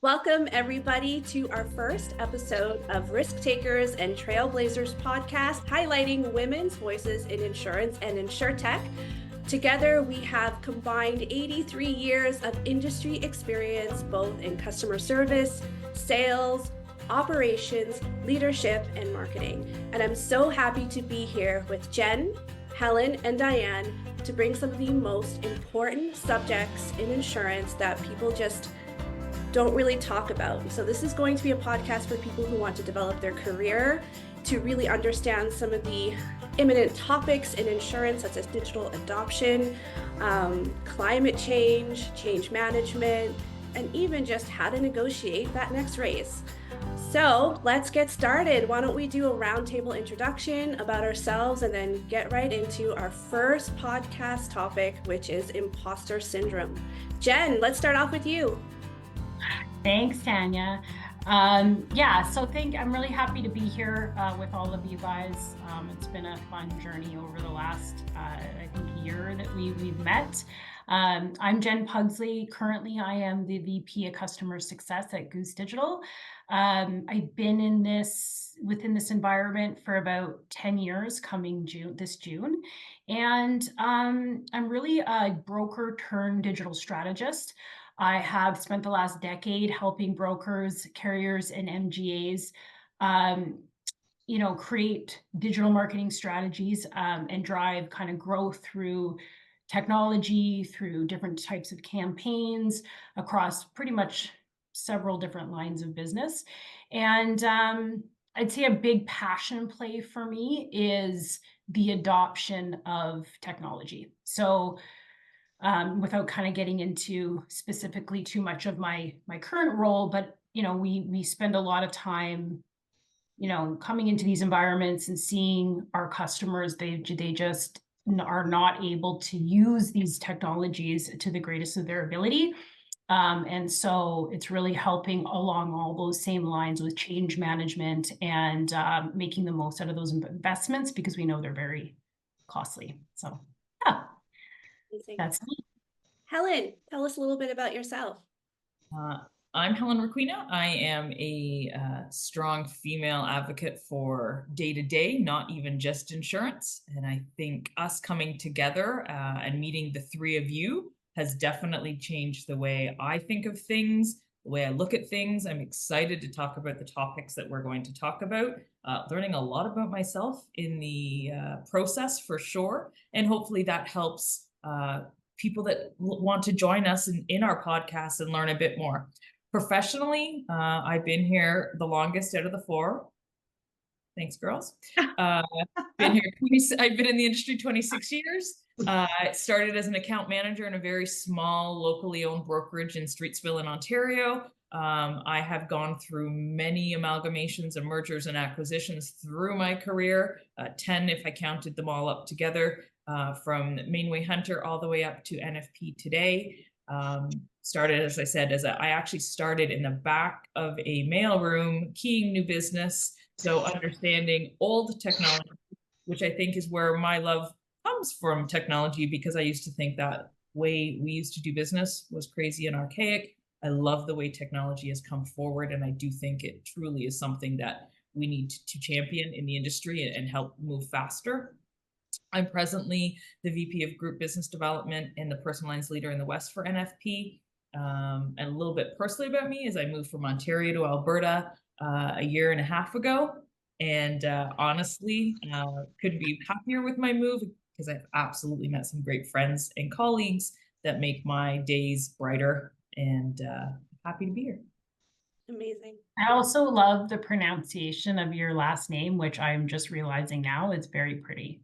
Welcome, everybody, to our first episode of Risk Takers and Trailblazers podcast, highlighting women's voices in insurance and insurtech. Together, we have combined 83 years of industry experience, both in customer service, sales, operations, leadership, and marketing. And I'm so happy to be here with Jen, Helen, and Diane to bring some of the most important subjects in insurance that people just don't really talk about. So this is going to be a podcast for people who want to develop their career, to really understand some of the imminent topics in insurance, such as digital adoption, climate change, change management, and even just how to negotiate that next raise. So let's get started. Why don't we do a roundtable introduction about ourselves and then get right into our first podcast topic, which is imposter syndrome. Jen, let's start off with you. Thanks, Tanya. I'm really happy to be here with all of you guys. It's been a fun journey over the last, year that we've met. I'm Jen Pugsley. Currently, I am the VP of Customer Success at Goose Digital. I've been within this environment for about 10 years, coming this June. And I'm really a broker turned digital strategist. I have spent the last decade helping brokers, carriers, and MGAs, create digital marketing strategies and drive kind of growth through technology, through different types of campaigns across pretty much several different lines of business. And I'd say a big passion play for me is the adoption of technology. So without kind of getting into specifically too much of my current role, but we spend a lot of time coming into these environments and seeing our customers, they just are not able to use these technologies to the greatest of their ability. And so it's really helping along all those same lines with change management and making the most out of those investments, because we know they're very costly. So yeah. That's me. Helen, tell us a little bit about yourself. I'm Helen Riquinha. I am a strong female advocate for day-to-day, not even just insurance. And I think us coming together and meeting the three of you has definitely changed the way I think of things, the way I look at things. I'm excited to talk about the topics that we're going to talk about, learning a lot about myself in the process for sure. And hopefully that helps people that want to join us in our podcast and learn a bit more. Professionally, I've been here the longest out of the four. Thanks, girls. I've been in the industry 26 years. I started as an account manager in a very small, locally owned brokerage in Streetsville in Ontario. I have gone through many amalgamations and mergers and acquisitions through my career, 10 if I counted them all up together. From Mainway Hunter all the way up to NFP today. Started, as I said, I actually started in the back of a mailroom, keying new business. So understanding old technology, which I think is where my love comes from technology, because I used to think that way we used to do business was crazy and archaic. I love the way technology has come forward. And I do think it truly is something that we need to champion in the industry and help move faster. I'm presently the VP of Group Business Development and the Personal Lines Leader in the West for NFP. And a little bit personally about me is I moved from Ontario to Alberta a year and a half ago. And honestly, couldn't be happier with my move, because I've absolutely met some great friends and colleagues that make my days brighter, and happy to be here. Amazing. I also love the pronunciation of your last name, which I'm just realizing now is very pretty.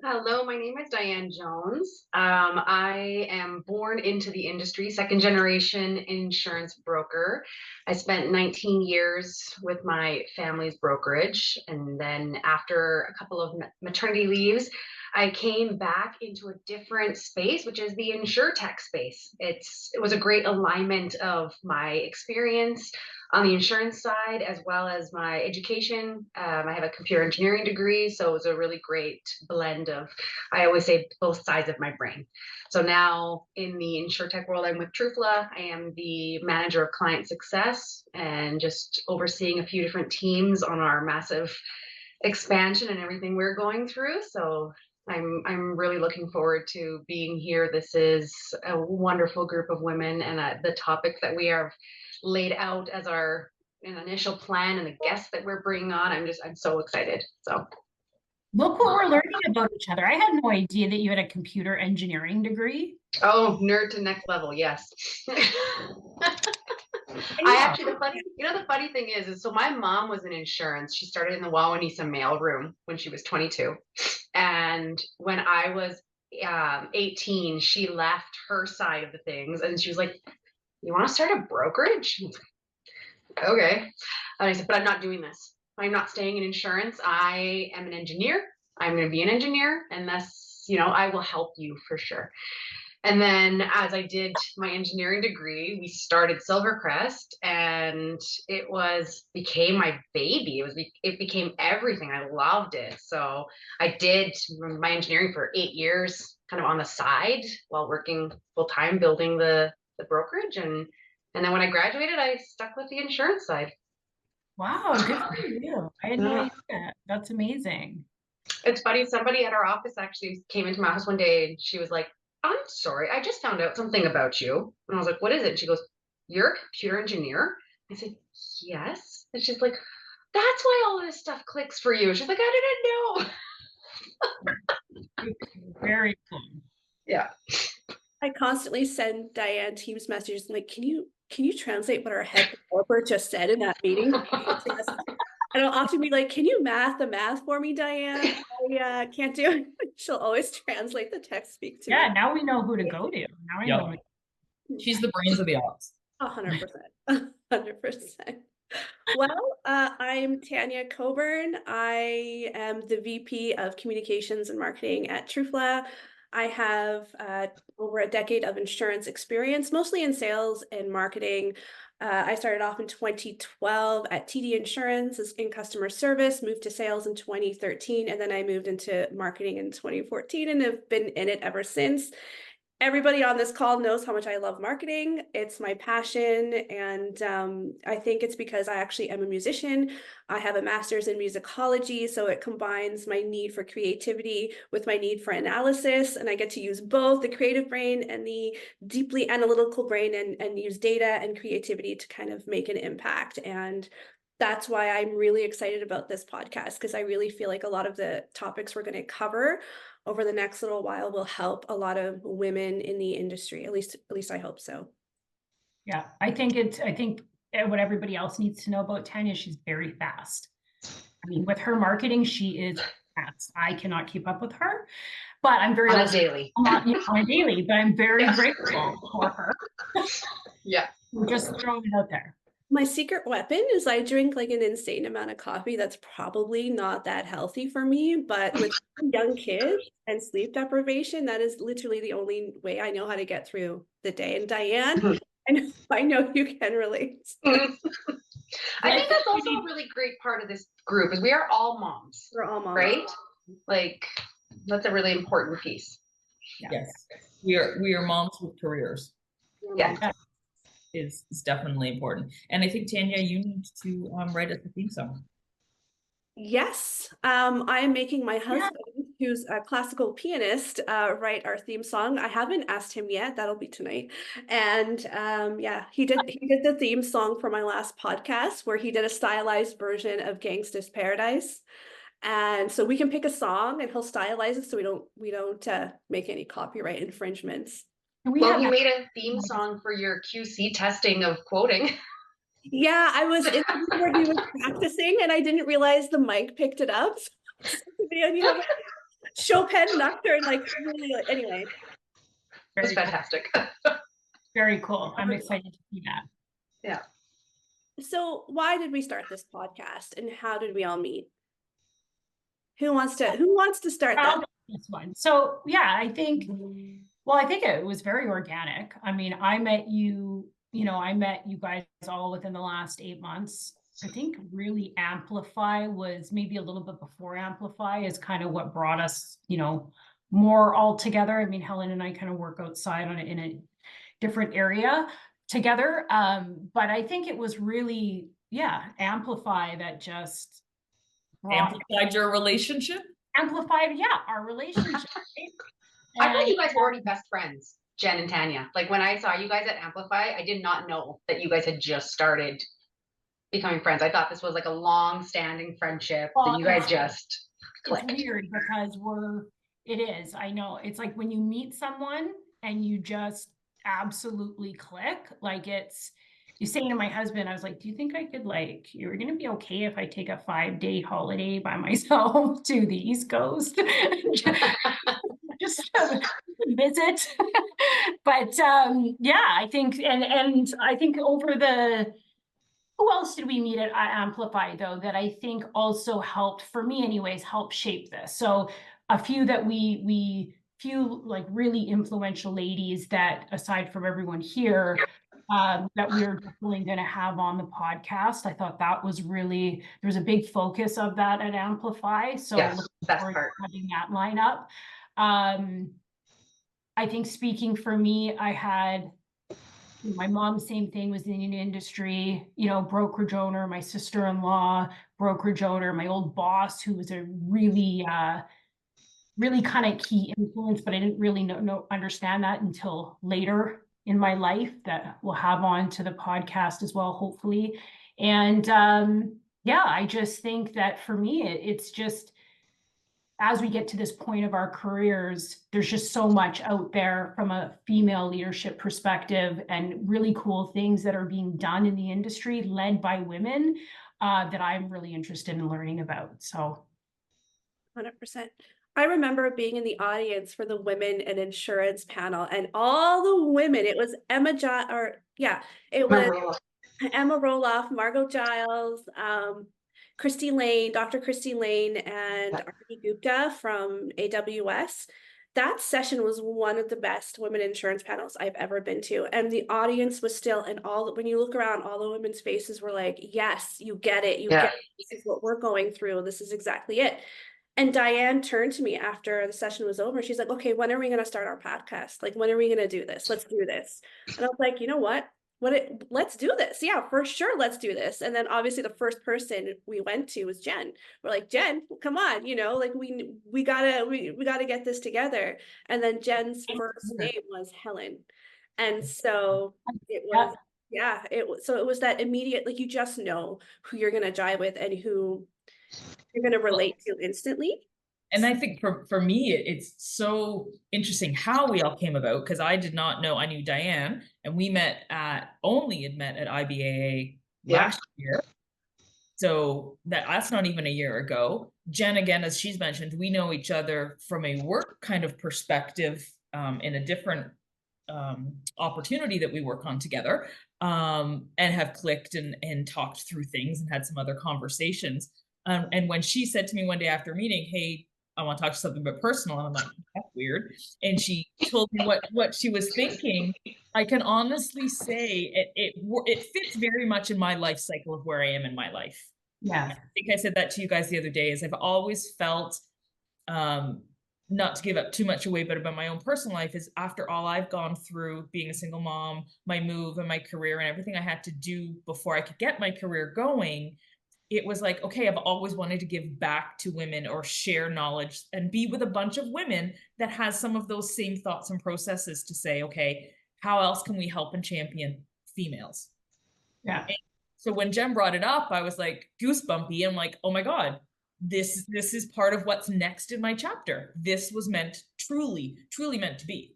Hello, my name is Diane Jones. I am born into the industry, second generation insurance broker. I spent 19 years with my family's brokerage. And then after a couple of maternity leaves, I came back into a different space, which is the insurtech space. It was a great alignment of my experience, on the insurance side, as well as my education. I have a computer engineering degree, so it was a really great blend of, I always say, both sides of my brain. So now in the insurtech world, I'm with Trufla. I am the manager of client success and just overseeing a few different teams on our massive expansion and everything we're going through. So I'm really looking forward to being here. This is a wonderful group of women, and the topics that we have laid out as our initial plan and the guests that we're bringing on, I'm so excited. So Look what we're learning about each other. I had no idea that you had a computer engineering degree. oh, nerd to next level, yes. I actually, the funny thing is so my mom was in insurance. She started in the Wawanesa mailroom when she was 22. And when I was 18, she left her side of the things and she was like, you want to start a brokerage? Okay. And I said, but I'm not doing this. I'm not staying in insurance. I am an engineer. I'm going to be an engineer. And that's, I will help you for sure. And then as I did my engineering degree, we started Silvercrest, and it became my baby. It became everything. I loved it. So I did my engineering for 8 years, kind of on the side while working full time building the brokerage. And then when I graduated, I stuck with the insurance side. Wow, good for you. I had no idea. That's amazing. It's funny. Somebody at our office actually came into my house one day and she was like, I'm sorry, I just found out something about you. And I was like, what is it? And she goes, you're a computer engineer? I said, yes. And she's like, that's why all of this stuff clicks for you. She's like, I didn't know. Very cool. Yeah. I constantly send Diane Teams messages like, can you translate what our head developer just said in that meeting? And I'll often be like, can you math the math for me, Diane? I can't do it. She'll always translate the text speak to me. Yeah, now we know who to go to. Now I know. She's the brains of the ops. 100%. 100%. Well, I'm Tanya Coburn. I am the VP of Communications and Marketing at Trufla. I have over a decade of insurance experience, mostly in sales and marketing. I started off in 2012 at TD Insurance in customer service, moved to sales in 2013, and then I moved into marketing in 2014 and have been in it ever since. Everybody on this call knows how much I love marketing. It's my passion, and I think it's because I actually am a musician. I have a master's in musicology, so it combines my need for creativity with my need for analysis, and I get to use both the creative brain and the deeply analytical brain and use data and creativity to kind of make an impact. And that's why I'm really excited about this podcast, because I really feel like a lot of the topics we're going to cover over the next little while will help a lot of women in the industry. At least I hope so. Yeah, I think what everybody else needs to know about Tanya, she's very fast. I mean, with her marketing, she is fast. I cannot keep up with her, but I'm very on a daily. On a daily, but I'm very grateful for her. Yeah. I'm just throwing it out there. My secret weapon is I drink like an insane amount of coffee. That's probably not that healthy for me, but with young kids and sleep deprivation, that is literally the only way I know how to get through the day. And Diane, I know you can relate. I think that's also a really great part of this group is we are all moms. We're all moms. Right? Like, that's a really important piece. Yes. We are moms with careers. Yeah. Is definitely important. And I think, Tanya, you need to write us a theme song. Yes, I am making my husband, who's a classical pianist, write our theme song. I haven't asked him yet. That'll be tonight. And he did the theme song for my last podcast, where he did a stylized version of Gangsta's Paradise. And so we can pick a song and he'll stylize it so we don't make any copyright infringements. Well, he made a theme song for your QC testing of quoting. Yeah, I was in where he was practicing and I didn't realize the mic picked it up. So, Chopin Nocturne, anyway. It's fantastic. Very cool. I'm excited to see that. Yeah. So why did we start this podcast and how did we all meet? Who wants to start that? This one. So yeah, I think it was very organic. I mean, I met you I met you guys all within the last 8 months. I think really Amplify was maybe a little bit before Amplify is kind of what brought us, more all together. I mean, Helen and I kind of work outside on it in a different area together. But I think it was really, Amplify that just amplified your relationship. Amplified, our relationship. I thought you guys were already best friends, Jen and Tanya. Like when I saw you guys at Amplify, I did not know that you guys had just started becoming friends. I thought this was like a long-standing friendship that you guys just clicked. It's weird because it is. I know. It's like when you meet someone and you just absolutely click, like you saying to my husband, I was like, do you think I could you're going to be okay if I take a 5-day holiday by myself to the East Coast? Just visit. But I think, and I think who else did we meet at Amplify though, that I think also helped, for me anyways, help shape this? So a few that few like really influential ladies that aside from everyone here, that we're definitely going to have on the podcast. I thought that was there was a big focus of that at Amplify. So yes, that's part. Having that lineup. I think speaking for me, I had my mom, same thing, was in the industry, brokerage owner, my sister-in-law, brokerage owner, my old boss, who was a really, really kind of key influence, but I didn't really understand that until later in my life, that we'll have on to the podcast as well, hopefully. And I just think that for me, it's just, as we get to this point of our careers, there's just so much out there from a female leadership perspective and really cool things that are being done in the industry led by women that I'm really interested in learning about. So 100%. I remember being in the audience for the women in insurance panel, and all the women, it was Emma Roloff, Margot Giles, Dr. Christy Lane, and Arti Gupta from AWS. That session was one of the best women insurance panels I've ever been to. And the audience was still, and when you look around, all the women's faces were like, yes, you get it. You get it. This is what we're going through. This is exactly it. And Diane turned to me after the session was over. She's like, okay, when are we going to start our podcast? Like, when are we going to do this? Let's do this. And I was like, you know what? Let's do this. Yeah, for sure. Let's do this. And then obviously the first person we went to was Jen. We're like, Jen, come on, like we gotta get this together. And then Jen's first name was Helen. And so it was, it was that immediate, like, you just know who you're going to jive with and who you're going to relate to instantly. And I think for me, it's so interesting how we all came about, because I did not know. I knew Diane, and we only had met at IBAA last year. So that's not even a year ago. Jen, again, as she's mentioned, we know each other from a work kind of perspective, in a different opportunity that we work on together, and have clicked and talked through things and had some other conversations. And when she said to me one day after meeting, hey, I want to talk to something about personal. And I'm like, that's weird. And she told me what she was thinking. I can honestly say it fits very much in my life cycle of where I am in my life. Yeah. I think I said that to you guys the other day, is I've always felt, not to give up too much away, but about my own personal life, is after all I've gone through, being a single mom, my move and my career and everything I had to do before I could get my career going, it was like, okay, I've always wanted to give back to women or share knowledge and be with a bunch of women that has some of those same thoughts and processes to say, okay, how else can we help and champion females? Yeah. And so when Jen brought it up, I was like goosebumpy. I'm like, oh my God, this is part of what's next in my chapter. This was truly meant to be.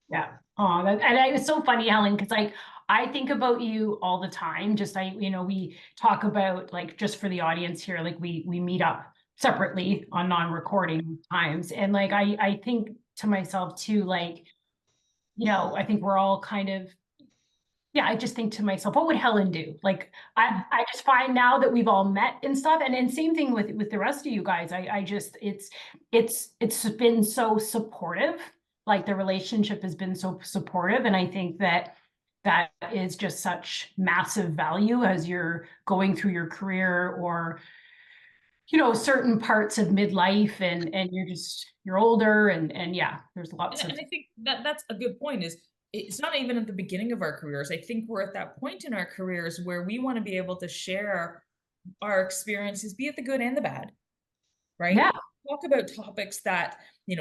Yeah. Oh, and it's so funny, Helen, because I think about you all the time. Just we talk about, like, just for the audience here, like we meet up separately on non-recording times, and like I think to myself too, like, I think we're all kind of, I just think to myself, what would Helen do? Like, I just find now that we've all met and stuff, and then same thing with the rest of you guys. I just it's been so supportive. Like, the relationship has been so supportive, and I think that that is just such massive value as you're going through your career, or certain parts of midlife, and you're older, and yeah, there's lots of. And I think that's a good point. Is it's not even at the beginning of our careers. I think we're at that point in our careers where we want to be able to share our experiences, be it the good and the bad, right? Yeah. Talk about topics that,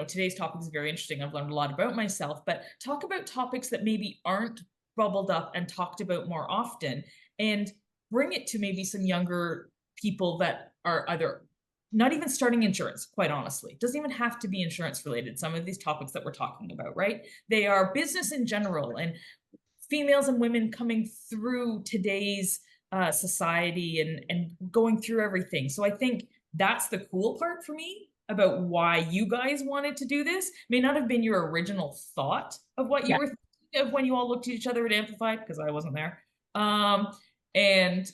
today's topic is very interesting. I've learned a lot about myself, but talk about topics that maybe aren't bubbled up and talked about more often, and bring it to maybe some younger people that are either not even starting insurance, quite honestly. It doesn't even have to be insurance related. Some of these topics that we're talking about, right? They are business in general, and females and women coming through today's society and going through everything. So I think that's the cool part for me about why you guys wanted to do this. May not have been your original thought of what you were thinking of when you all looked at each other at Amplified, because I wasn't there. And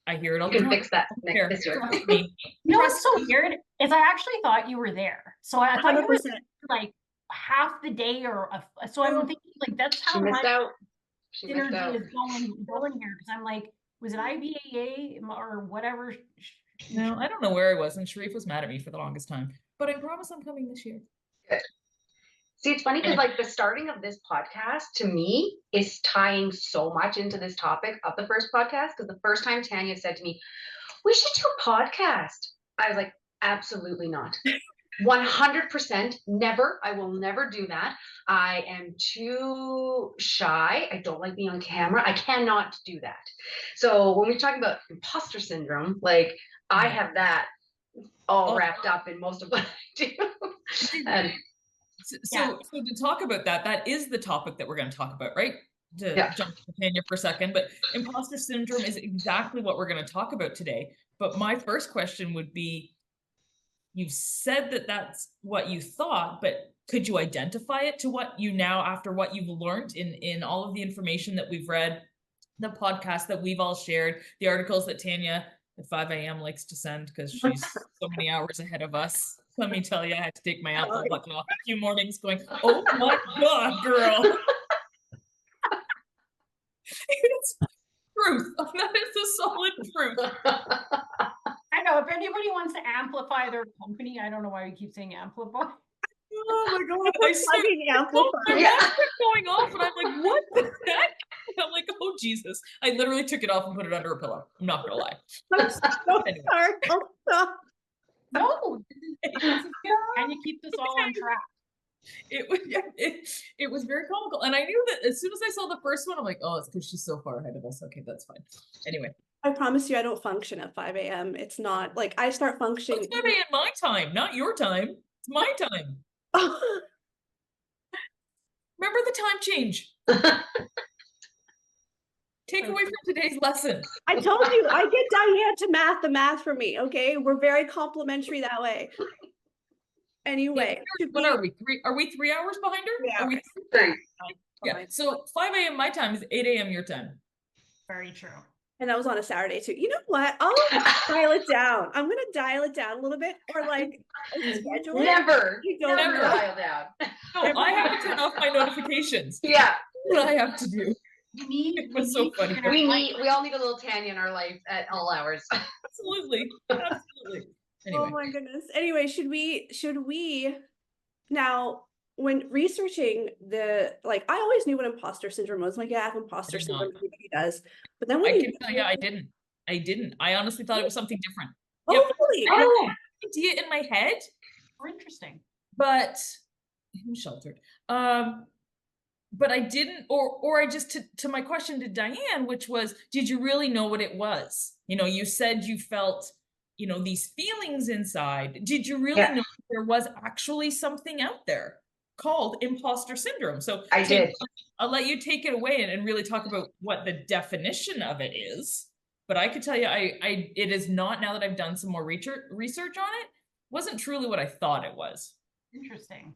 I hear it all the time. You can fix that this year. Trust me. What's so weird is I actually thought you were there. So I thought you were 100%. like half the day, so I'm thinking like that's how She missed much out. She missed energy out. is going here, because I'm like, was it IBAA or whatever? No, I don't know where I was, and Sharif was mad at me for the longest time. But I promise I'm coming this year. Good. See, it's funny because like the starting of this podcast to me is tying so much into this topic of the first podcast. Because the first time Tanya said to me, "We should do a podcast," I was like, "Absolutely not." 100% never. I will never do that. I am too shy. I don't like being on camera. I cannot do that. So when we're talking about imposter syndrome, like I have that all wrapped up in most of what I do. And so to talk about that is the topic that we're going to talk about, right? To jump to Tanya for a second, but imposter syndrome is exactly what we're going to talk about today. But my first question would be, you've said that that's what you thought, but could you identify it to what you now, after what you've learned in all of the information that we've read, the podcast that we've all shared, the articles that Tanya at 5 a.m. likes to send because she's so many hours ahead of us. Let me tell you, I had to take my Apple button off a few mornings going, oh my God, girl. It's truth. That is the solid truth. I know, if anybody wants to amplify their company, I don't know why we keep saying amplify. Oh my God, I see going off, and I'm like, what the heck? I'm like, oh Jesus. I literally took it off and put it under a pillow. I'm not gonna lie. I'm so Anyway. sorry. Oh, stop. No, and you keep this all on track. It was very comical, and I knew that as soon as I saw the first one, I'm like, oh, it's because she's so far ahead of us. Okay, that's fine. Anyway, I promise you, I don't function at 5 a.m. It's not like I start functioning. It's 5 a.m. my time, not your time. It's my time. Remember the time change. Take away from today's lesson. I told you, I get Diane to math the math for me. Okay, we're very complimentary that way. Anyway, what are we? Are we 3 hours behind her? Yeah. Are we yeah. So 5 a.m. my time is 8 a.m. your time. Very true. And that was on a Saturday too. You know what? I'll dial it down. I'm gonna dial it down a little bit, or like schedule it. Never. You don't Never. Dial down. No, I have to turn off my notifications. Yeah. What I have to do. It was so funny. We all need a little Tanya in our life at all hours. Absolutely. Absolutely. Anyway. Oh my goodness. Anyway, should we now, when researching I always knew what imposter syndrome was. Like, yeah, I have imposter syndrome, everybody does. But then when I can tell you, I didn't. I honestly thought it was something different. Oh, really? I had an idea in my head. More interesting. But I'm sheltered. But I didn't, or I just, to my question to Diane, which was, did you really know what it was? You said you felt, these feelings inside. Did you really know there was actually something out there called imposter syndrome? So I did. I'll let you take it away and really talk about what the definition of it is. But I could tell you, it is not, now that I've done some more research on it, wasn't truly what I thought it was. Interesting.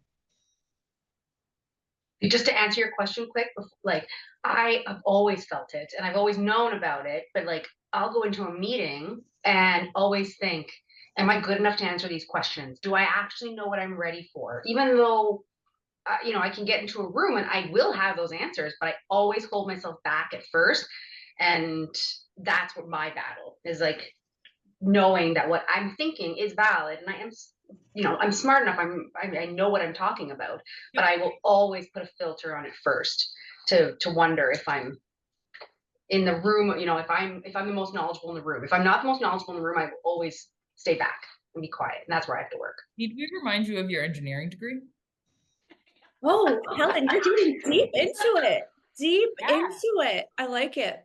Just to answer your question quick, like I have always felt it and I've always known about it, but like I'll go into a meeting and always think, am I good enough to answer these questions? Do I actually know what I'm ready for? Even though you know, I can get into a room and I will have those answers, but I always hold myself back at first. And that's what my battle is, like, knowing that what I'm thinking is valid, and I am, you know, I'm smart enough. I know what I'm talking about, but I will always put a filter on it first to wonder if I'm in the room, you know, if I'm the most knowledgeable in the room. If I'm not the most knowledgeable in the room, I will always stay back and be quiet, and that's where I have to work. Need we remind you of your engineering degree? Oh, Helen, you're getting deep into it. Deep Yeah. into it. I like it.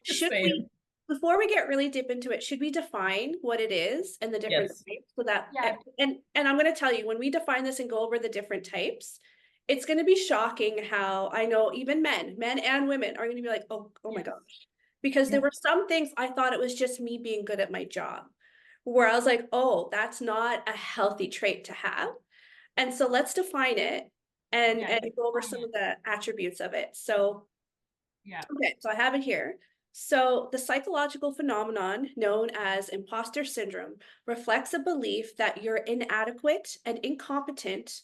Just Should we, saying. before we get really deep into it, should we define what it is and the different Yes. types so that, Yeah. and I'm going to tell you, when we define this and go over the different types, it's going to be shocking how I know even men and women are going to be like, oh my Yes. gosh. Because there Yeah. were some things I thought it was just me being good at my job, where I was like, oh, that's not a healthy trait to have. And so let's define it and go over some of the attributes of it. So, Yeah. okay, so I have it here. So the psychological phenomenon known as imposter syndrome reflects a belief that you're inadequate and incompetent,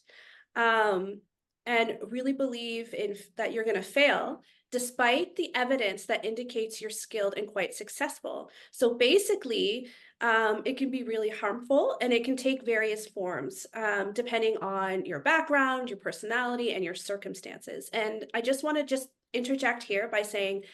and really believe in that you're going to fail despite the evidence that indicates you're skilled and quite successful. So basically, it can be really harmful, and it can take various forms depending on your background, your personality, and your circumstances. And I just want to just interject here by saying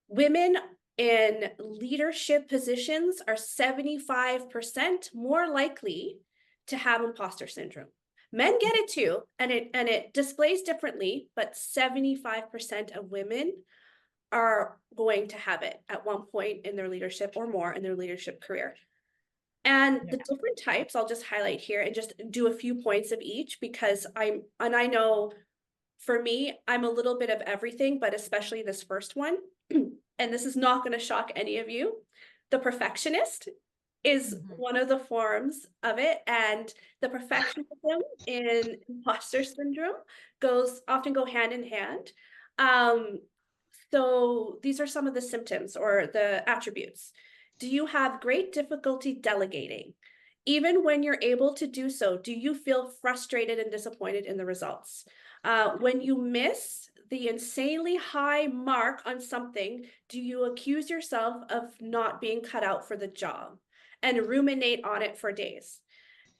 women in leadership positions are 75% more likely to have imposter syndrome. Men get it too, and it displays differently, but 75% of women are going to have it at one point in their leadership or more in their leadership career. And the different types, I'll just highlight here and just do a few points of each, because I know for me, I'm a little bit of everything, but especially this first one, and this is not going to shock any of you. The perfectionist is one of the forms of it, and the perfectionism in imposter syndrome often go hand in hand. So these are some of the symptoms or the attributes. Do you have great difficulty delegating? Even when you're able to do so, do you feel frustrated and disappointed in the results? When you miss the insanely high mark on something, do you accuse yourself of not being cut out for the job and ruminate on it for days?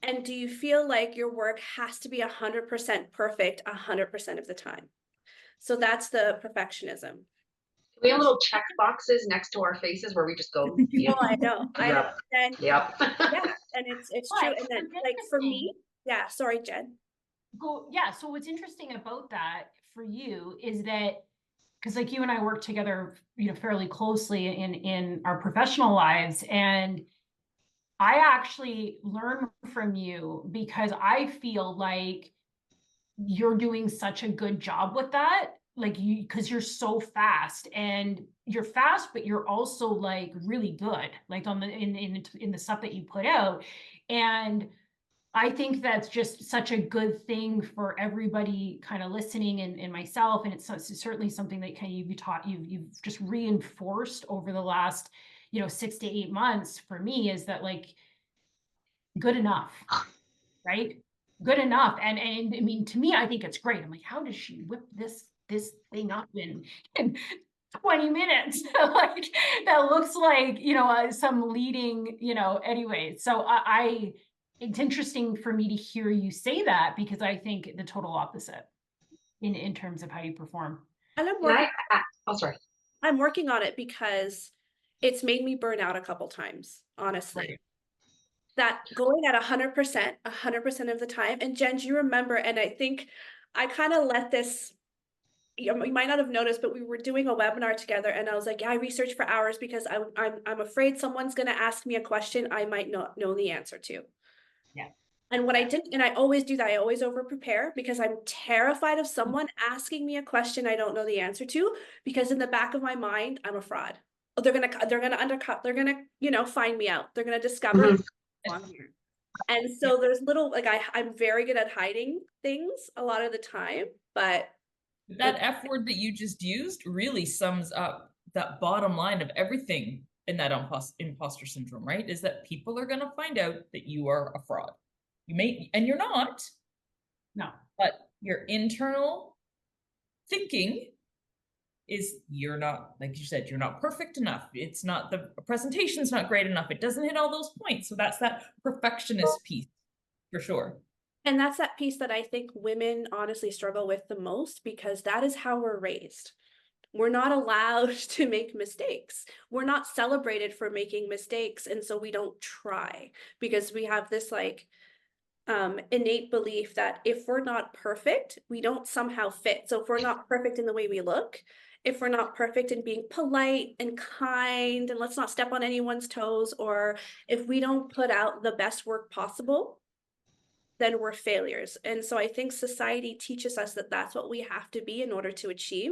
And do you feel like your work has to be 100% perfect 100% of the time? So that's the perfectionism. We have little check boxes next to our faces where we just go, Oh, I know. Yep. And Yep. yeah, and it's true. And then, like, for me, yeah, sorry, Jen. So what's interesting about that for you is that, because like you and I work together, you know, fairly closely in our professional lives, and I actually learn from you because I feel like you're doing such a good job with that, like because you're so fast, and you're fast, but you're also like really good, like on the in the stuff that you put out. And I think that's just such a good thing for everybody kind of listening, and myself. And it's certainly something that kind of you've just reinforced over the last, 6 to 8 months for me, is that like good enough, right? Good enough. And I mean, to me, I think it's great. I'm like, how does she whip this thing up in 20 minutes? Like that looks like, some leading, anyway. So it's interesting for me to hear you say that, because I think the total opposite in terms of how you perform. And I'm working on it because it's made me burn out a couple times, honestly. Right. That going at 100% of the time. And Jen, do you remember? And I think I kind of let this, you might not have noticed, but we were doing a webinar together, and I was like, yeah, I research for hours because I'm afraid someone's going to ask me a question I might not know the answer to. Yeah. And what I did, and I always do that, I always over prepare because I'm terrified of someone asking me a question I don't know the answer to, because in the back of my mind, I'm a fraud. Oh, they're gonna undercut, they're gonna, find me out. They're gonna discover on here. And so there's little, like, I'm very good at hiding things a lot of the time, but that F word that you just used really sums up that bottom line of everything in that imposter syndrome, right? Is that people are going to find out that you are a fraud. You may, and you're not. No. But your internal thinking is you're not, like you said, you're not perfect enough. It's not, the presentation's not great enough. It doesn't hit all those points. So that's that perfectionist piece for sure. And that's that piece that I think women honestly struggle with the most, because that is how we're raised. We're not allowed to make mistakes. We're not celebrated for making mistakes. And so we don't try, because we have this like innate belief that if we're not perfect, we don't somehow fit. So if we're not perfect in the way we look, if we're not perfect in being polite and kind, and let's not step on anyone's toes, or if we don't put out the best work possible, then we're failures. And so I think society teaches us that that's what we have to be in order to achieve.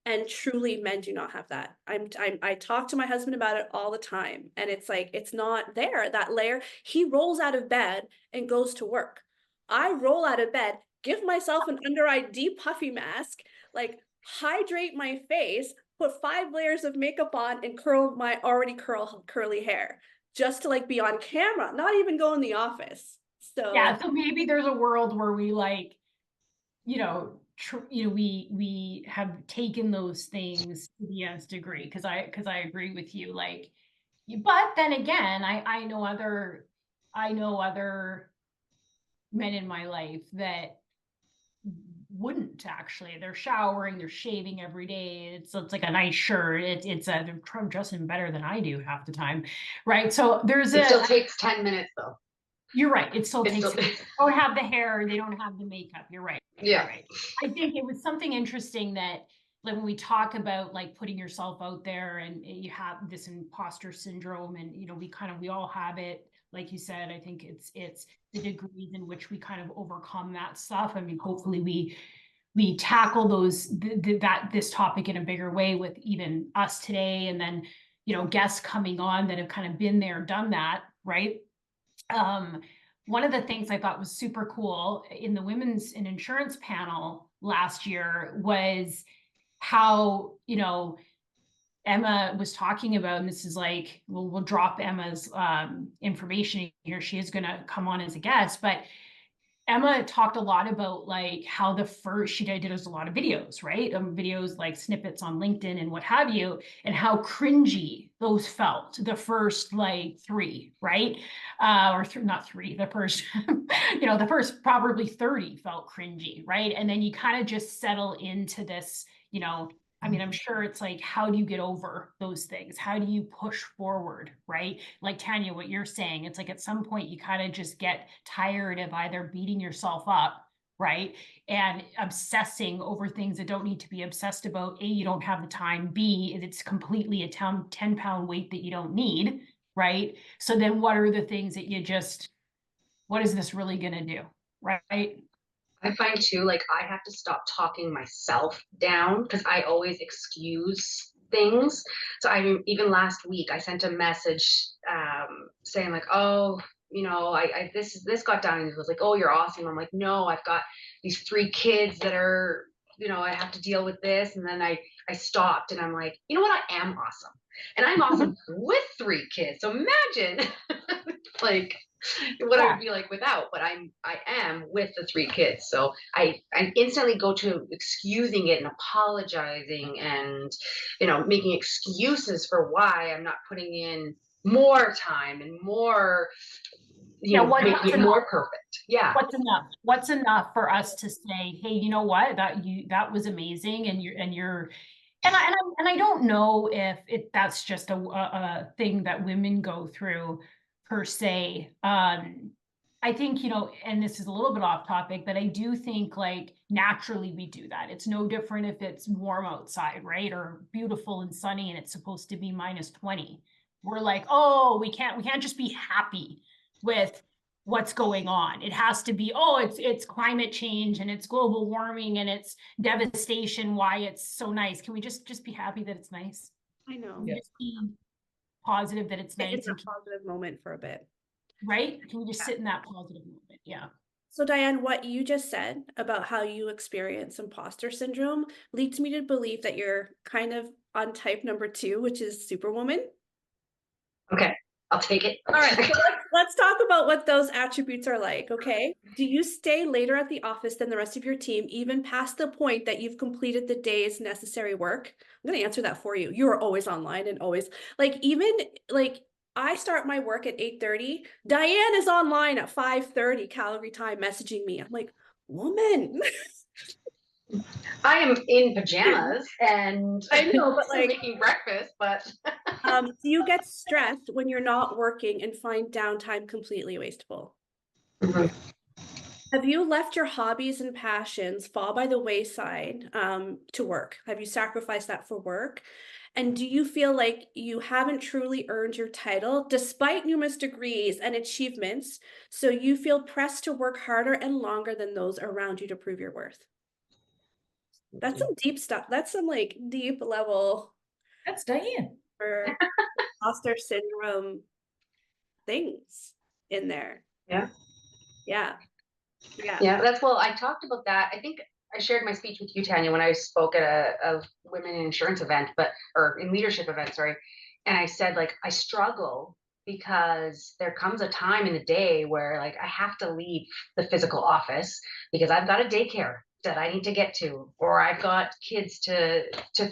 And truly, men do not have that. I talk to my husband about it all the time, and it's like, it's not there, that layer. He rolls out of bed and goes to work. I roll out of bed, give myself an under-eye deep puffy mask, like hydrate my face, put 5 layers of makeup on, and curl my already curly hair, just to like be on camera, not even go in the office. So Yeah, so maybe there's a world where we like, we have taken those things to the nth degree, because I agree with you, like, but then again, I know other men in my life that wouldn't actually. They're showering, they're shaving every day. It's like a nice shirt. They're dressing better than I do half the time, right? So it still takes 10 minutes though. You're right. It still takes. They don't have the hair. They don't have the makeup. You're right. Yeah. You're right. I think it was something interesting that, like, when we talk about like putting yourself out there, and you have this imposter syndrome, and we all have it. Like you said, I think it's the degrees in which we kind of overcome that stuff. I mean, hopefully we tackle this topic in a bigger way with even us today, and then guests coming on that have kind of been there, done that, right? One of the things I thought was super cool in the Women's in Insurance panel last year was how, Emma was talking about, and this is like, we'll drop Emma's information here. She is going to come on as a guest, but Emma talked a lot about like how she did a lot of videos, right? Videos like snippets on LinkedIn and what have you, and how cringy those felt the first like 3, right? Not 3, the first, the first probably 30 felt cringy, right? And then you kind of just settle into this, I mean, I'm sure it's like, how do you get over those things? How do you push forward, right? Like Tanya, what you're saying, it's like at some point you kind of just get tired of either beating yourself up, right? And obsessing over things that don't need to be obsessed about. A, you don't have the time. B, it's completely a 10-pound weight that you don't need, right? So then what are the things that what is this really going to do, right? I find too, like, I have to stop talking myself down, because I always excuse things. So even last week I sent a message saying like, oh, I this got done, and it was like, oh, you're awesome. I'm like, no, I've got these 3 kids that are, I have to deal with this. And then I stopped, and I'm like, you know what, I am awesome, and I'm awesome with 3 kids. So imagine like what I would be like without, but I am with the 3 kids. So I instantly go to excusing it and apologizing, and making excuses for why I'm not putting in more time and more, making it more perfect. Yeah. What's enough for us to say, hey, you know what, that was amazing, and I don't know if that's just a thing that women go through per se. I think, and this is a little bit off topic, but I do think like naturally we do that. It's no different if it's warm outside, right? Or beautiful and sunny and it's supposed to be -20. We're like, oh, we can't just be happy with what's going on. It has to be, oh, it's climate change and it's global warming and it's devastation, why it's so nice. Can we just be happy that it's nice? I know. Yeah. Just be positive that it's nice. It's a positive moment for a bit. Right? Can we just sit in that positive moment? Yeah. So Diane, what you just said about how you experience imposter syndrome leads me to believe that you're kind of on type number 2, which is superwoman. Okay. I'll take it. All right, so let's talk about what those attributes are like, okay? Do you stay later at the office than the rest of your team, even past the point that you've completed the day's necessary work? I'm going to answer that for you. You are always online and always, like, even, like, I start my work at 8:30. Diane is online at 5:30 Calgary time messaging me. I'm like, woman. I am in pajamas and I know, but like, making breakfast, but do you get stressed when you're not working and find downtime completely wasteful? Mhm. Have you let your hobbies and passions fall by the wayside to work? Have you sacrificed that for work? And do you feel like you haven't truly earned your title despite numerous degrees and achievements? So you feel pressed to work harder and longer than those around you to prove your worth? That's some deep stuff. That's some like deep level That's Diane. for imposter syndrome things in there. Yeah. Yeah. Yeah. Yeah, I talked about that. I think I shared my speech with you, Tanya, when I spoke at a women in insurance event, or in leadership event, sorry. And I said, like, I struggle because there comes a time in the day where like I have to leave the physical office because I've got a daycare that I need to get to, or I've got kids to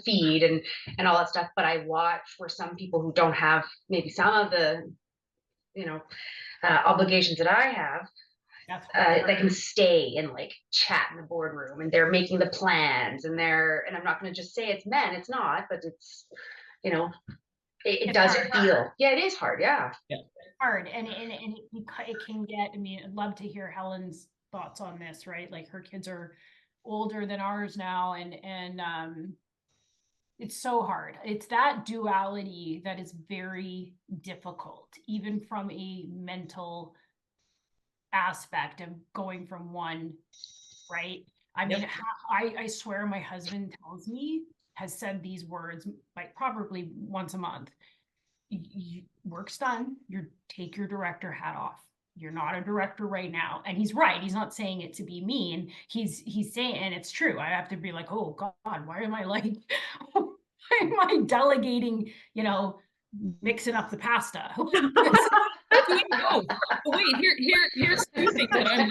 feed and all that stuff. But I watch for some people who don't have maybe some of the, obligations that I have. They can stay and like chat in the boardroom and they're making the plans and I'm not going to just say it's men, it's not, but it's, it does feel, yeah, it is hard. Yeah. Hard. And it can get, I mean, I'd love to hear Helen's thoughts on this, right? Like her kids are older than ours now. And it's so hard. It's that duality that is very difficult, even from a mental aspect of going from one, right? I mean, I swear my husband has said these words like probably once a month. Work's done. Take your director hat off. You're not a director right now. And he's right. He's not saying it to be mean. He's saying, and it's true. I have to be like, oh God, why am I like, why am I delegating, mixing up the pasta? Wait, here's the thing that I'm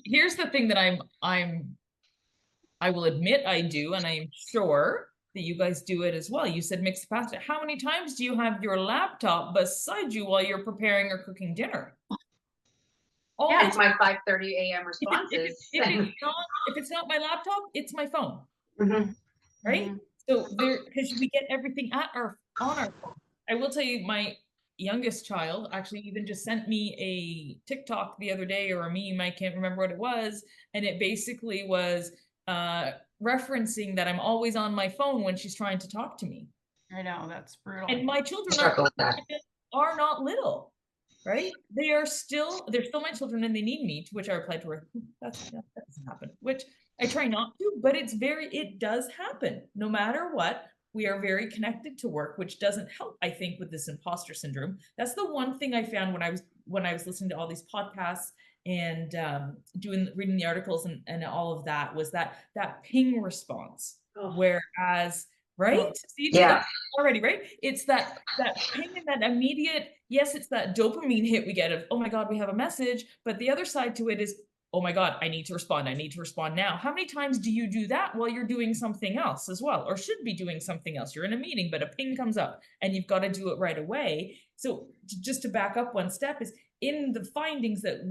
here's the thing that I will admit I do, and I'm sure that you guys do it as well. You said mix the pasta. How many times do you have your laptop beside you while you're preparing or cooking dinner? Yeah, it's my 5:30 a.m. responses. If it's not my laptop, it's my phone. Mm-hmm. Right? Mm-hmm. So because we get everything on our phone. I will tell you, my youngest child actually even just sent me a TikTok the other day, or a meme, I can't remember what it was, and it basically was referencing that I'm always on my phone when she's trying to talk to me. I know, that's brutal. And my children are not little, right? They're still my children and they need me, to which I replied to her, that doesn't happen, which I try not to, but it does happen. No matter what, we are very connected to work, which doesn't help, I think, with this imposter syndrome. That's the one thing I found when I was listening to all these podcasts and reading the articles and all of that, was that ping response. Whereas, right? Oh. So you do that already, right? It's that ping and that immediate, yes, it's that dopamine hit we get of, oh my God, we have a message. But the other side to it is, oh my God, I need to respond. I need to respond now. How many times do you do that while you're doing something else as well, or should be doing something else? You're in a meeting, but a ping comes up and you've got to do it right away. So just to back up one step, is in the findings that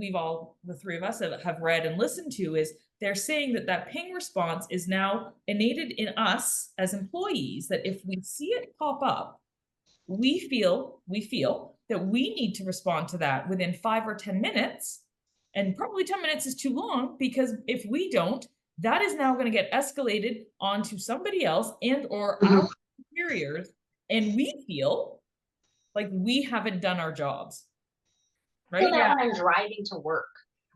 the three of us have read and listened to, is they're saying that ping response is now innated in us as employees, that if we see it pop up, we feel that we need to respond to that within 5 or 10 minutes. And probably 10 minutes is too long, because if we don't, that is now going to get escalated onto somebody else and or our superiors. And we feel like we haven't done our jobs. Right? When I'm driving to work,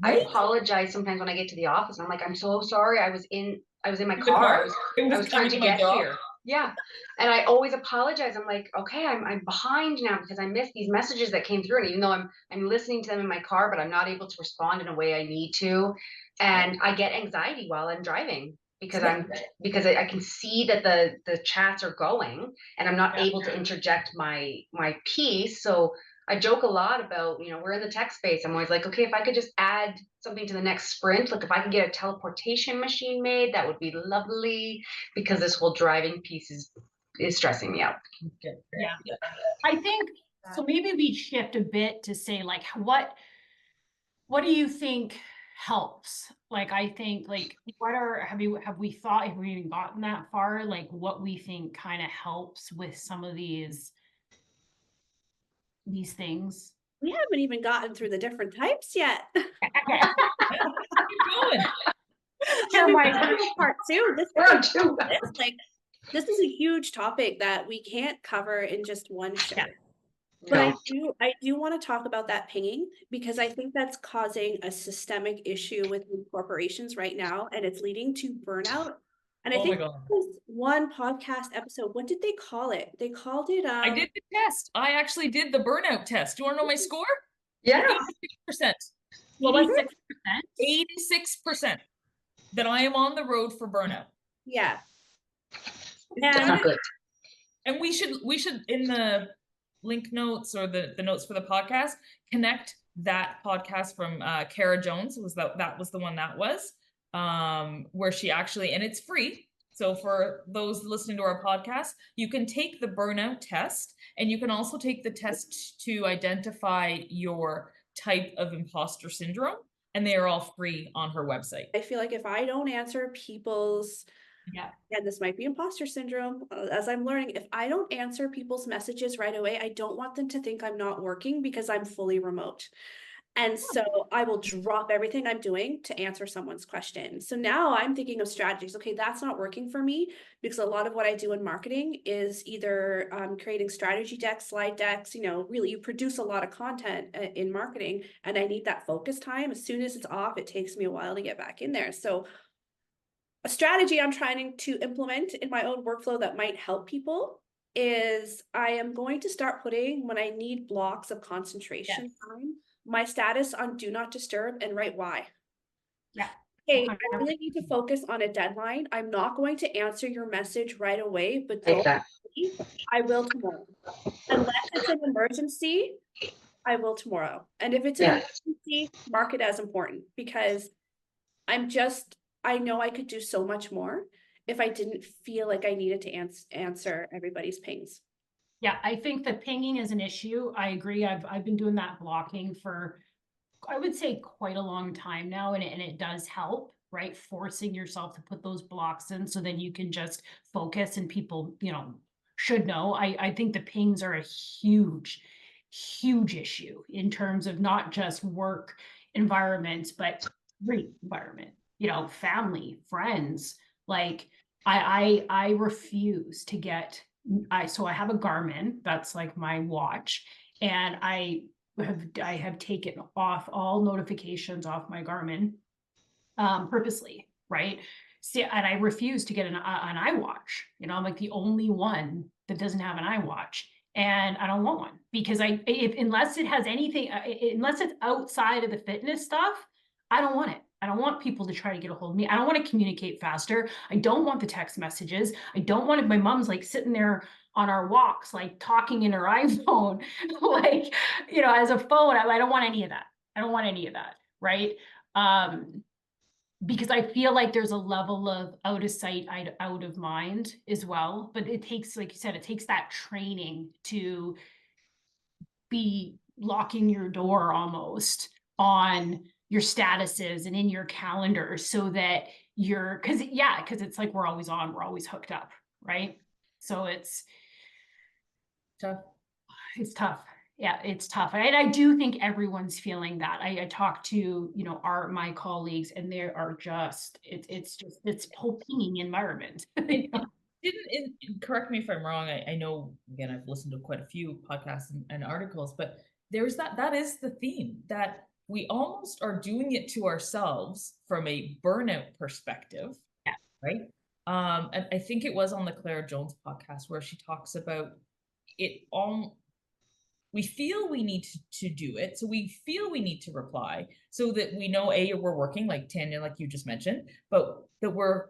right? I apologize sometimes when I get to the office. I'm like, I'm so sorry. I was in my car. I was trying to get here. Yeah. And I always apologize. I'm like, okay, I'm behind now because I missed these messages that came through. And even though I'm listening to them in my car, but I'm not able to respond in a way I need to. And I get anxiety while I'm driving. because I can see that the chats are going and I'm not able to interject my piece. So I joke a lot about, we're in the tech space. I'm always like, okay, if I could just add something to the next sprint, like if I could get a teleportation machine made, that would be lovely, because this whole driving piece is stressing me out. Yeah. I think so. Maybe we shift a bit to say, like, what do you think helps? Like, I think, like, have we even gotten that far? Like, what we think kind of helps with some of these things? We haven't even gotten through the different types yet. Okay. Keep going. I mean, part two. This is a huge topic that we can't cover in just one show. Yeah. But I do want to talk about that pinging, because I think that's causing a systemic issue within corporations right now, and it's leading to burnout. And I think one podcast episode, what did they call it? They called it I did the test. I actually did the burnout test. Do you want to know my score? Yeah. 86%. What was it? 86% that I am on the road for burnout. Yeah. And we should in the link notes or the notes for the podcast, connect that podcast from Kara Jones. That was the one that was where she actually, and it's free. So for those listening to our podcast, you can take the burnout test, and you can also take the test to identify your type of imposter syndrome, and they are all free on her website. I feel like if I don't answer people's, and this might be imposter syndrome, as I'm learning, if I don't answer people's messages right away, I don't want them to think I'm not working because I'm fully remote. And so I will drop everything I'm doing to answer someone's question. So now I'm thinking of strategies. Okay, that's not working for me, because a lot of what I do in marketing is either creating strategy decks, slide decks, really you produce a lot of content in marketing, and I need that focus time. As soon as it's off, it takes me a while to get back in there. So a strategy I'm trying to implement in my own workflow that might help people is I am going to start putting, when I need blocks of concentration time, my status on do not disturb and write why. Yeah. Hey, I really need to focus on a deadline. I'm not going to answer your message right away, but don't worry, I will tomorrow. Unless it's an emergency, I will tomorrow. And if it's an emergency, mark it as important, because I know I could do so much more if I didn't feel like I needed to answer everybody's pings. Yeah, I think the pinging is an issue. I agree. I've been doing that blocking for, I would say, quite a long time now, and it does help, right? Forcing yourself to put those blocks in so then you can just focus, and people, should know. I think the pings are a huge issue in terms of not just work environments, but great environment, family, friends. Like I refuse to get, so I have a Garmin, that's like my watch, and I have taken off all notifications off my Garmin purposely, right? See, and I refuse to get an iWatch. I'm like the only one that doesn't have an iWatch, and I don't want one, because unless it has anything, unless it's outside of the fitness stuff, I don't want it. I don't want people to try to get a hold of me. I don't want to communicate faster. I don't want the text messages. I don't want it. My mom's like sitting there on our walks, like talking in her iPhone, like, as a phone. I don't want any of that. I don't want any of that. Right. Because I feel like there's a level of out of sight, out of mind as well. But it takes, like you said, it takes that training to be locking your door almost on your statuses and in your calendar, so that because it's like we're always on, we're always hooked up, right? So it's tough. Yeah, it's tough. And I do think everyone's feeling that. I talk to, my colleagues, and they are just, it's whole pinging environment. Correct me if I'm wrong. I know, again, I've listened to quite a few podcasts and articles, but there's that is the theme, that we almost are doing it to ourselves from a burnout perspective. Yeah. Right. And I think it was on the Claire Jones podcast where she talks about it all. We feel we need to do it. So we feel we need to reply so that we know, we're working, like Tanya, like you just mentioned, but that we're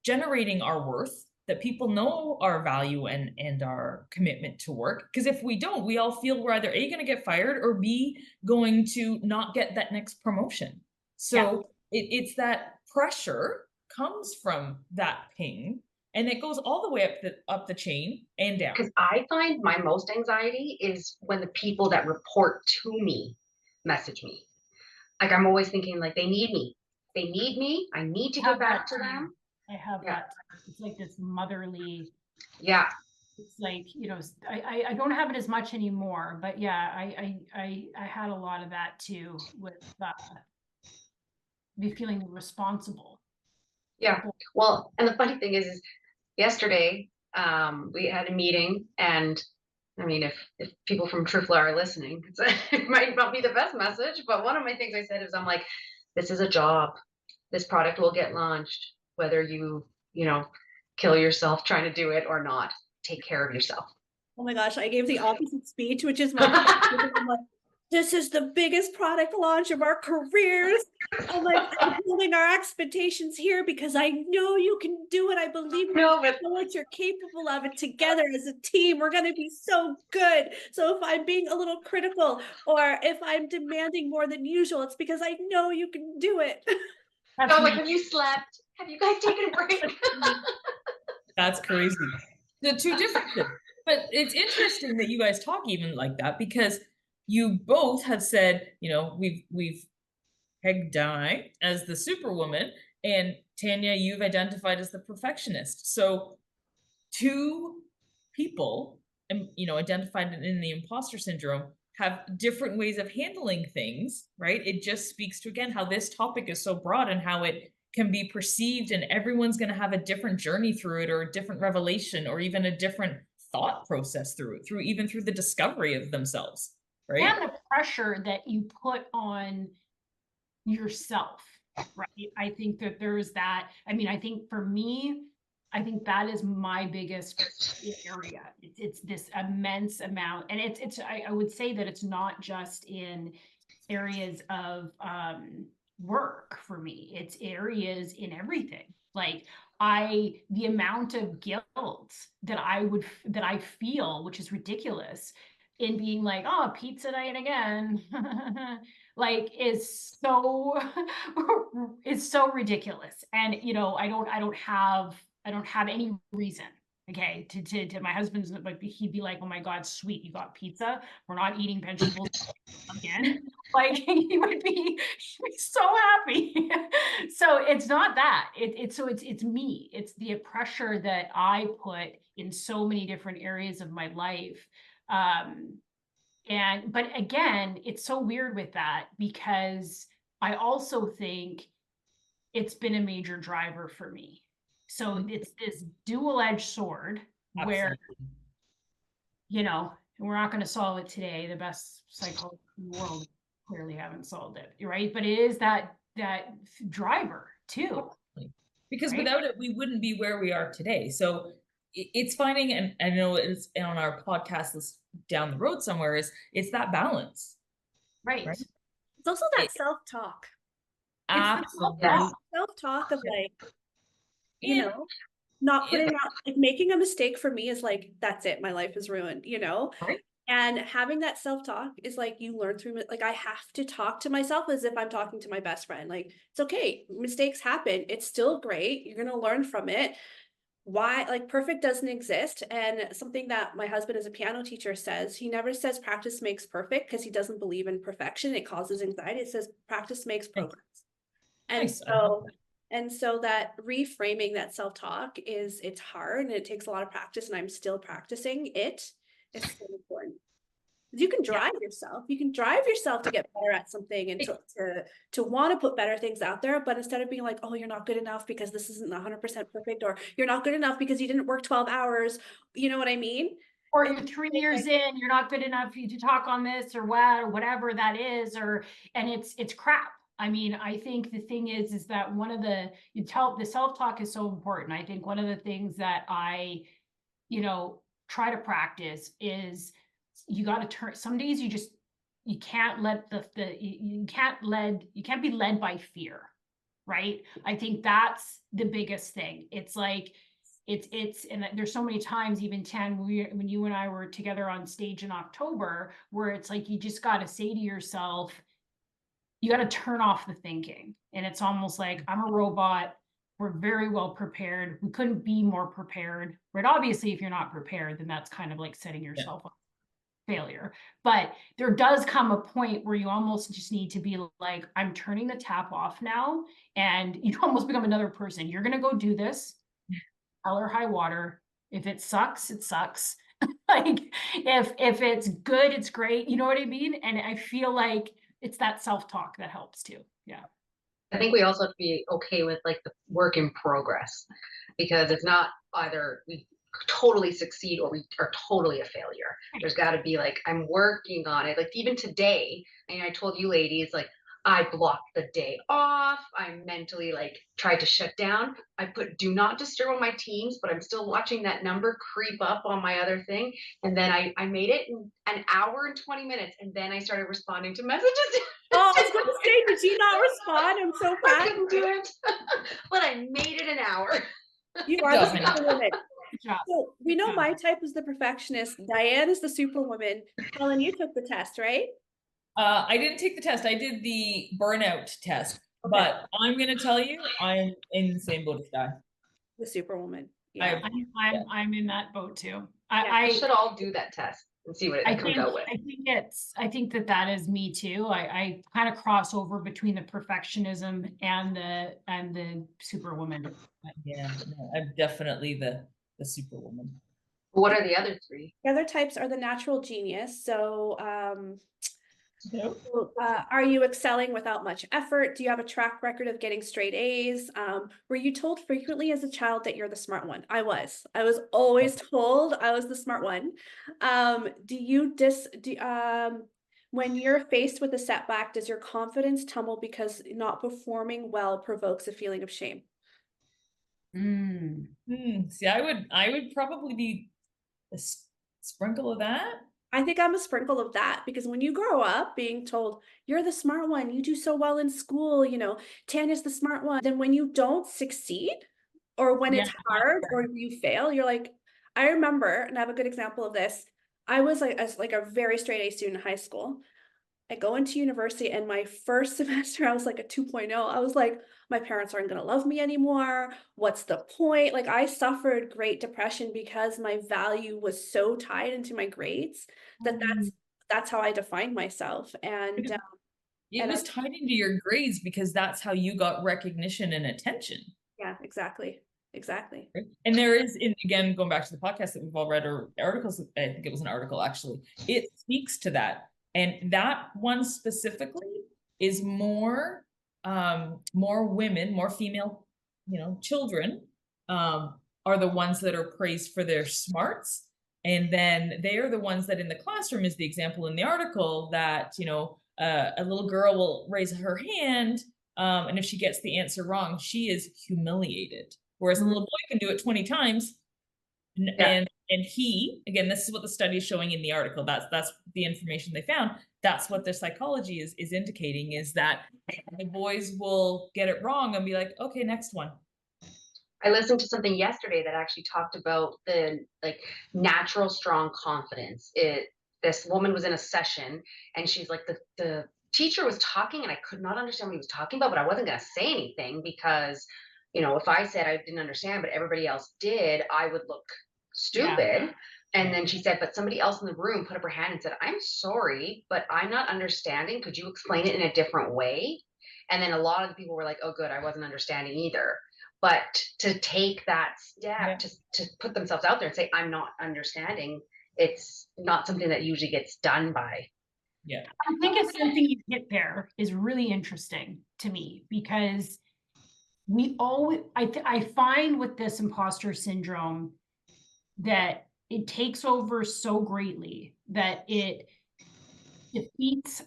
generating our worth, that people know our value and our commitment to work. Because if we don't, we all feel we're either A, going to get fired, or B, going to not get that next promotion. So it's that pressure comes from that ping, and it goes all the way up the chain and down. Because I find my most anxiety is when the people that report to me message me. Like, I'm always thinking, like, they need me. They need me. I need to get back to them. I have that. It's like this motherly. Yeah. It's like, you know, I don't have it as much anymore, but yeah, I had a lot of that too, with be feeling responsible. Yeah. Well, and the funny thing is yesterday, we had a meeting, and I mean, if people from Trufla are listening, it might not be the best message, but one of my things I said is, I'm like, this is a job. This product will get launched, whether you know, kill yourself trying to do it or not. Take care of yourself. Oh my gosh, I gave the opposite speech, which is my I'm like, this is the biggest product launch of our careers. I'm like, I'm holding our expectations here because I know you can do it. I believe in No, but what you're capable of, and together as a team, we're going to be so good. So if I'm being a little critical, or if I'm demanding more than usual, it's because I know you can do it. no, like, have you slept? Have you guys taken a break? That's crazy. The two differences. But it's interesting that you guys talk even like that, because you both have said, you know, we've pegged Di as the superwoman, and Tanya, you've identified as the perfectionist. So two people, you know, identified in the imposter syndrome, have different ways of handling things, right? It just speaks to, again, how this topic is so broad and how it can be perceived, and everyone's going to have a different journey through it, or a different revelation, or even a different thought process through it, even through the discovery of themselves, right? And the pressure that you put on yourself, right? I think that there's that. I mean, I think for me, I think that is my biggest area. It's this immense amount, and I would say that it's not just in areas of work for me. It's areas in everything. Like, the amount of guilt that I feel, which is ridiculous, in being like, oh, pizza night again, like, is so ridiculous. And you know, I don't have any reason, okay, to my husband's, like, he'd be like, oh my God, sweet, you got pizza, we're not eating vegetables again. Like, he would be so happy. So it's not that, it's me, it's the pressure that I put in so many different areas of my life. But again, it's so weird with that, because I also think it's been a major driver for me. So it's this dual-edged sword. Absolutely. Where, you know, we're not going to solve it today. The best psychologists in the world clearly haven't solved it, right? But it is that driver too. Because right? Without it, we wouldn't be where we are today. So it's finding, and I know it's on our podcast list down the road somewhere, it's that balance. Right. It's also that self-talk. Absolutely. Self-talk of, like, you know, not putting out, like, making a mistake for me is like, that's it, my life is ruined, you know? Right. And having that self-talk is like, you learn through it. Like, I have to talk to myself as if I'm talking to my best friend. Like, it's okay, mistakes happen, it's still great, you're gonna learn from it. Why, like, perfect doesn't exist. And something that my husband as a piano teacher says, he never says practice makes perfect, because he doesn't believe in perfection, it causes anxiety. It says practice makes progress. Nice. And so that reframing that self-talk it's hard, and it takes a lot of practice, and I'm still practicing it. It's so important. You can drive yourself. You can drive yourself to get better at something, and to want to put better things out there. But instead of being like, oh, you're not good enough because this isn't 100% perfect, or you're not good enough because you didn't work 12 hours. You know what I mean? Or you're 3 years in, you're not good enough to talk on this or what, or whatever that is, and it's crap. I mean, I think the thing is that the self-talk is so important. I think one of the things that I, you know, try to practice is, you got to turn, some days you can't let you can't be led by fear. right? I think that's the biggest thing. It's like, and there's so many times, even when you and I were together on stage in October, where it's like, you just got to say to yourself, you got to turn off the thinking. And it's almost like, I'm a robot. We're very well prepared. We couldn't be more prepared, right? Obviously, if you're not prepared, then that's kind of like setting yourself up for failure. But there does come a point where you almost just need to be like, I'm turning the tap off now. And you almost become another person. You're going to go do this, hell or high water. If it sucks, it sucks. Like, if it's good, it's great. You know what I mean? And I feel like it's that self-talk that helps too. Yeah. I think we also have to be okay with like the work in progress, because it's not either we totally succeed or we are totally a failure. There's got to be like, I'm working on it. Like even today, and I told you ladies, like I blocked the day off. I mentally like tried to shut down. I put do not disturb on my Teams, but I'm still watching that number creep up on my other thing. And then I made it in an hour and 20 minutes. And then I started responding to messages. Oh, I was going to say, did you not respond? I'm so I proud. couldn't do it, but I made it an hour. You are the Good superwoman. job. So we know job. my type is the perfectionist. Diane is the superwoman. Helen, you took the test, right? I didn't take the test. I did the burnout test, Okay. but I'm going to tell you, I'm in the same boat as Di. The superwoman. Yeah. I'm in that boat too. I should all do that test and see what it comes out with. I think that is me too. I kind of cross over between the perfectionism and the superwoman. Yeah, no, I'm definitely the superwoman. What are the other three? The other types are the natural genius. So, Nope. are you excelling without much effort? Do you have a track record of getting straight A's? Were you told frequently as a child that you're the smart one? I was always told I was the smart one. When you're faced with a setback, does your confidence tumble because not performing well provokes a feeling of shame? See, I would probably be a sprinkle of that. I think I'm a sprinkle of that, because when you grow up being told you're the smart one, you do so well in school, you know, Tanya's the smart one. Then when you don't succeed, or when it's hard or you fail, you're like, I remember, and I have a good example of this. I was like a very straight A student in high school. I go into university, and my first semester, I was like a 2.0. I was like, my parents aren't going to love me anymore. What's the point? Like, I suffered great depression because my value was so tied into my grades that's how I defined myself. And it was tied into your grades because that's how you got recognition and attention. Yeah, exactly. And there is, again, going back to the podcast that we've all read, or articles, I think it was an article actually, it speaks to that. And that one specifically is more women, more female, children are the ones that are praised for their smarts. And then they are the ones that in the classroom is the example in the article that, a little girl will raise her hand. And if she gets the answer wrong, she is humiliated. Whereas a little boy can do it 20 times. And he, again, this is what the study is showing in the article. That's the information they found. That's what their psychology is indicating, is that the boys will get it wrong and be like, okay, next one. I listened to something yesterday that actually talked about the natural strong confidence. This woman was in a session, and she's like, the teacher was talking and I could not understand what he was talking about, but I wasn't going to say anything because, if I said I didn't understand, but everybody else did, I would look stupid. Yeah. And then she said, but somebody else in the room put up her hand and said, I'm sorry, but I'm not understanding. Could you explain it in a different way? And then a lot of the people were like, oh, good, I wasn't understanding either. But to take that step, to put themselves out there and say, I'm not understanding, it's not something that usually gets done by. Yeah. I think it's something you hit there is really interesting to me, because we always, I find with this imposter syndrome that it takes over so greatly that it defeats,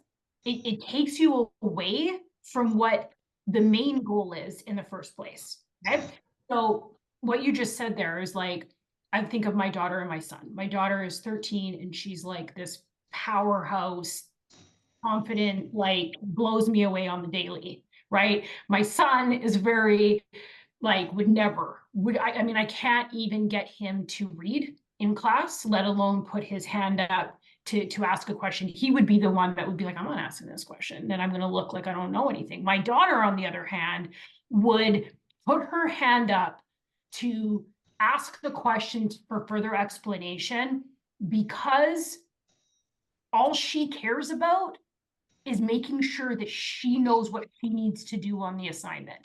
it takes you away from what the main goal is in the first place. Okay? So what you just said there is like, I think of my daughter and my son. My daughter is 13 and she's like this powerhouse, confident, like blows me away on the daily, right? My son is very, like, I mean, I can't even get him to read in class, let alone put his hand up to ask a question. He would be the one that would be like, I'm not asking this question. Then I'm going to look like I don't know anything. My daughter, on the other hand, would put her hand up to ask the questions for further explanation, because all she cares about is making sure that she knows what she needs to do on the assignment,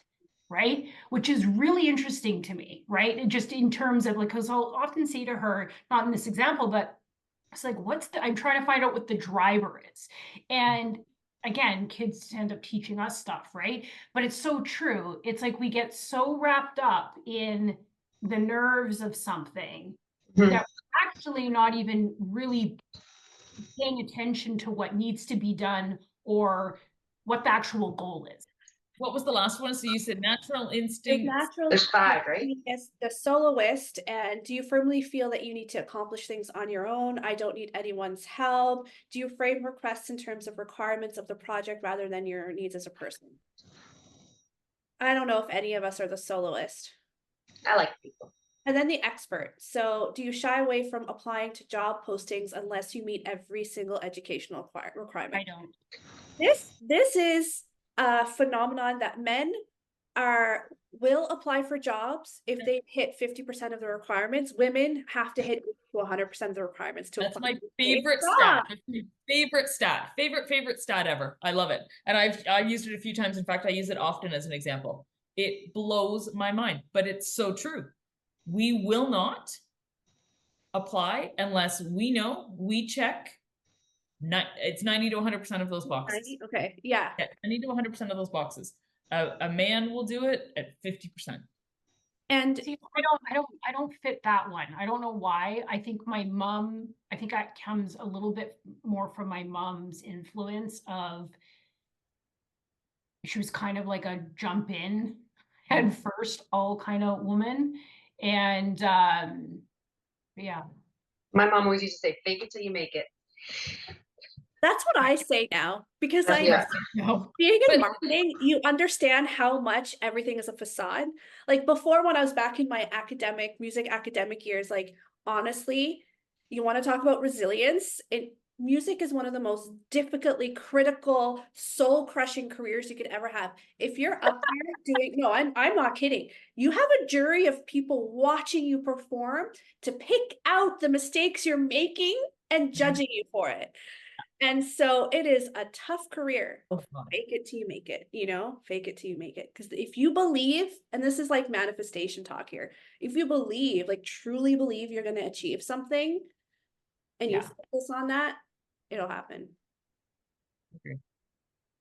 right? Which is really interesting to me, right? And just in terms of, like, because I'll often say to her, not in this example, but it's like, I'm trying to find out what the driver is. And again, kids end up teaching us stuff, right? But it's so true. It's like we get so wrapped up in the nerves of something Mhm. that we're actually not even really paying attention to what needs to be done or what the actual goal is. What was the last one? So you said natural There's instinct. natural There's 5, right? as the soloist, and do you firmly feel that you need to accomplish things on your own? I don't need anyone's help. Do you frame requests in terms of requirements of the project rather than your needs as a person? I don't know if any of us are the soloist. I like people. And then the expert. So do you shy away from applying to job postings unless you meet every single educational requirement? I don't. This is a phenomenon that men will apply for jobs if they hit 50% of the requirements. Women have to hit 100% of the requirements to That's apply. my favorite stat. That's my favorite stat. Favorite stat ever. I love it. And I've used it a few times. In fact, I use it often as an example. It blows my mind, but it's so true. We will not apply unless we know, we check. It's 90 to 100% of those boxes. 90? Okay, yeah. 90 to 100% of those boxes. A man will do it at 50%. And See, I don't fit that one. I don't know why. I think that comes a little bit more from my mom's influence of, she was kind of like a jump in head first, all kind of woman. And yeah. My mom always used to say, fake it till you make it. that's what I say now, because Yeah. being in But- marketing, you understand how much everything is a facade. Like before, when I was back in my music academic years, like honestly, you want to talk about resilience, music is one of the most difficultly critical, soul-crushing careers you could ever have. If you're up there doing, no, I'm not kidding. You have a jury of people watching you perform to pick out the mistakes you're making and judging you for it. And so it is a tough career. Fake it till you make it, fake it till you make it. Because if you believe, and this is like manifestation talk here, if you believe, like truly believe you're going to achieve something and you focus on that, it'll happen. Okay.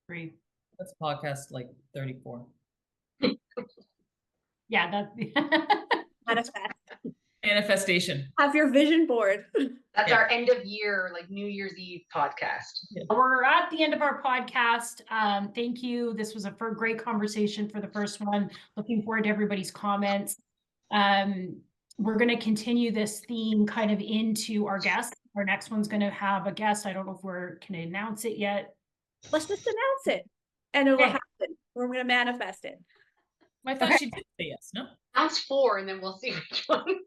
Agree. That's podcast like 34. Yeah, that Manifest. Manifestation. Have your vision board. That's our end of year, like New Year's Eve podcast. We're at the end of our podcast. Thank you. This was a great conversation for the first one. Looking forward to everybody's comments. We're going to continue this theme kind of into our guests. Our next one's going to have a guest. I don't know if we're can announce it yet. Let's just announce it and it'll happen. We're going to manifest it. I thought she did say yes, no? Ask 4 and then we'll see which one.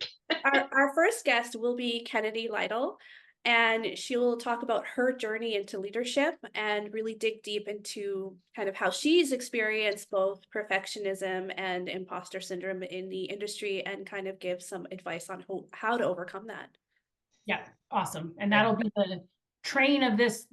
Our first guest will be Kennedy Lytle, and she will talk about her journey into leadership and really dig deep into kind of how she's experienced both perfectionism and imposter syndrome in the industry and kind of give some advice on how to overcome that. Yeah, awesome. And that'll be the train of this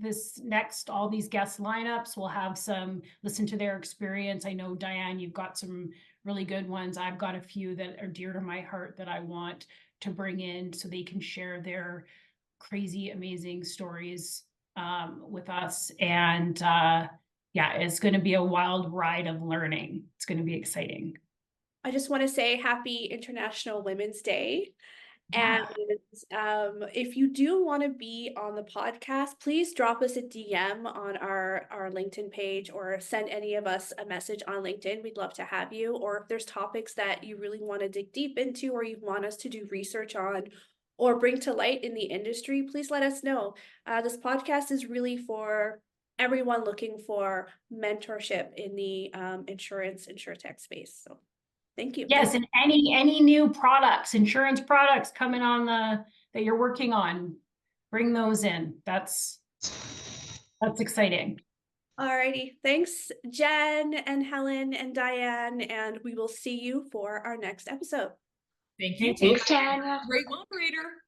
next, all these guest lineups. We'll have some listen to their experience. I know, Diane, you've got some really good ones. I've got a few that are dear to my heart that I want to bring in so they can share their crazy, amazing stories with us. And yeah, it's going to be a wild ride of learning. It's going to be exciting. I just want to say happy International Women's Day. Yeah. And if you do want to be on the podcast, please drop us a DM on our LinkedIn page or send any of us a message on LinkedIn. We'd love to have you. Or if there's topics that you really want to dig deep into or you want us to do research on or bring to light in the industry, please let us know. This podcast is really for everyone looking for mentorship in the insurance insurtech space. So thank you. Yes, and any new products, insurance products coming on that you're working on, bring those in. That's exciting. Alrighty, thanks Jen and Helen and Diane, and we will see you for our next episode. Thank you. Thanks, Tanya. Great moderator.